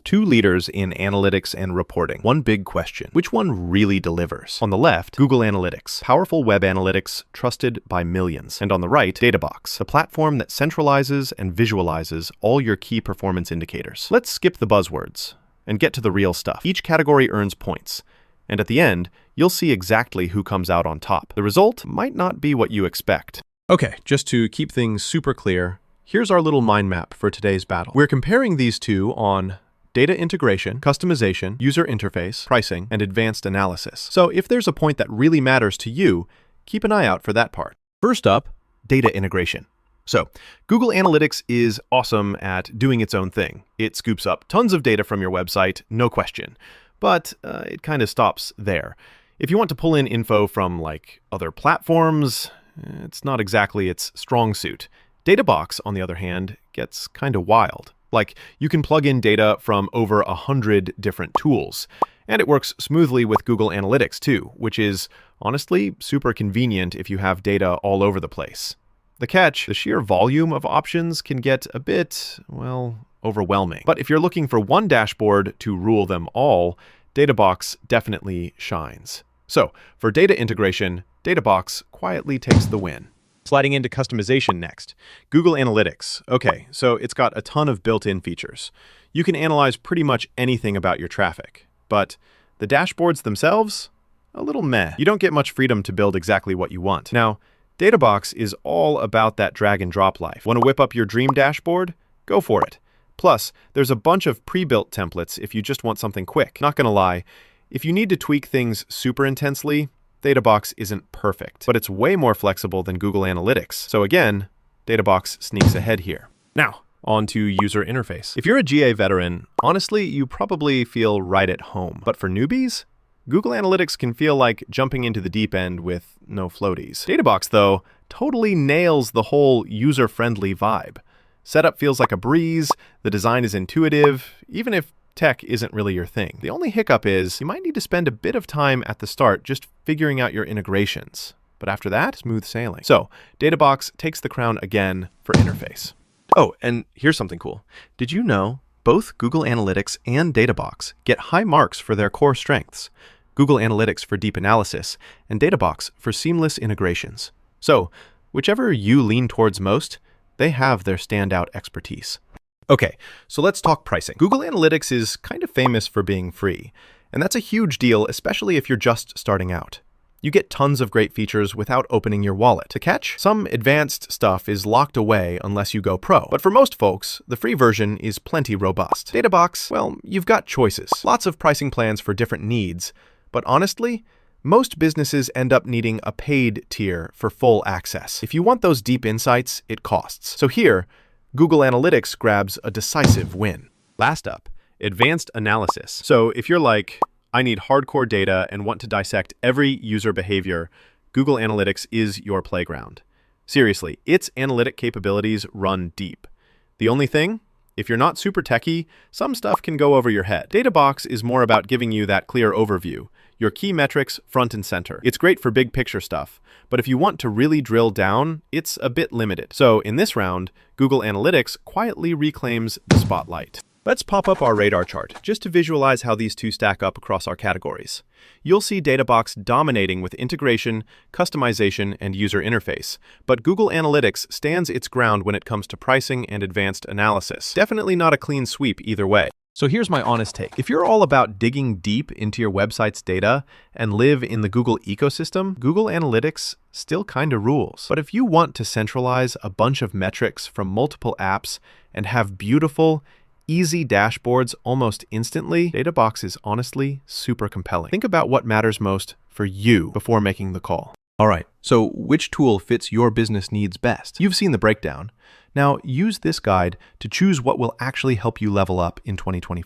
Two leaders in analytics and reporting. One big question: which one really delivers? On the left, Google Analytics, powerful web analytics trusted by millions. And on the right, Databox, the platform that centralizes and visualizes all your key performance indicators. Let's skip the buzzwords and get to the real stuff. Each category earns points, and at the end, you'll see exactly who comes out on top. The result might not be what you expect. Okay, just to keep things super clear, here's our little mind map for today's battle. We're comparing these two on data integration, customization, user interface, pricing, and advanced analysis. So if there's a point that really matters to you, keep an eye out for that part. First up, data integration. So, Google Analytics is awesome at doing its own thing. It scoops up tons of data from your website, no question. But it kind of stops there. If you want to pull in info from like other platforms, it's not exactly its strong suit. Databox, on the other hand, gets kind of wild. Like, you can plug in data from over 100 different tools. And it works smoothly with Google Analytics too, which is honestly super convenient if you have data all over the place. The catch: the sheer volume of options can get a bit, well, overwhelming. But if you're looking for one dashboard to rule them all, Databox definitely shines. So, for data integration, Databox quietly takes the win. Sliding into customization next. Google Analytics. Okay, so it's got a ton of built-in features. You can analyze pretty much anything about your traffic. But the dashboards themselves? A little meh. You don't get much freedom to build exactly what you want. Now, Databox is all about that drag and drop life. Want to whip up your dream dashboard? Go for it. Plus, there's a bunch of pre-built templates if you just want something quick. Not gonna lie, if you need to tweak things super intensely, Databox isn't perfect, but it's way more flexible than Google Analytics. So again, Databox sneaks ahead here. Now, on to user interface. If you're a GA veteran, honestly, you probably feel right at home. But for newbies, Google Analytics can feel like jumping into the deep end with no floaties. Databox, though, totally nails the whole user-friendly vibe. Setup feels like a breeze, the design is intuitive, even if tech isn't really your thing. The only hiccup is you might need to spend a bit of time at the start just figuring out your integrations. But after that, smooth sailing. So, Databox takes the crown again for interface. Oh, and here's something cool. Did you know both Google Analytics and Databox get high marks for their core strengths? Google Analytics for deep analysis, and Databox for seamless integrations. So, whichever you lean towards most, they have their standout expertise. Okay, so let's talk pricing. Google Analytics is kind of famous for being free, and that's a huge deal, especially if you're just starting out. You get tons of great features without opening your wallet. The catch? Some advanced stuff is locked away unless you go pro. But for most folks, the free version is plenty robust. Databox, well, you've got choices. Lots of pricing plans for different needs, but honestly, most businesses end up needing a paid tier for full access. If you want those deep insights, it costs. So here, Google Analytics grabs a decisive win. Last up, advanced analysis. So if you're like, I need hardcore data and want to dissect every user behavior, Google Analytics is your playground. Seriously, its analytic capabilities run deep. The only thing? If you're not super techy, some stuff can go over your head. Databox is more about giving you that clear overview, your key metrics front and center. It's great for big picture stuff, but if you want to really drill down, it's a bit limited. So in this round, Google Analytics quietly reclaims the spotlight. Let's pop up our radar chart just to visualize how these two stack up across our categories. You'll see Databox dominating with integration, customization, and user interface, but Google Analytics stands its ground when it comes to pricing and advanced analysis. Definitely not a clean sweep either way. So here's my honest take. If you're all about digging deep into your website's data and live in the Google ecosystem, Google Analytics still kinda rules. But if you want to centralize a bunch of metrics from multiple apps and have beautiful, easy dashboards almost instantly, Databox is honestly super compelling. Think about what matters most for you before making the call. All right, so which tool fits your business needs best? You've seen the breakdown. Now use this guide to choose what will actually help you level up in 2025.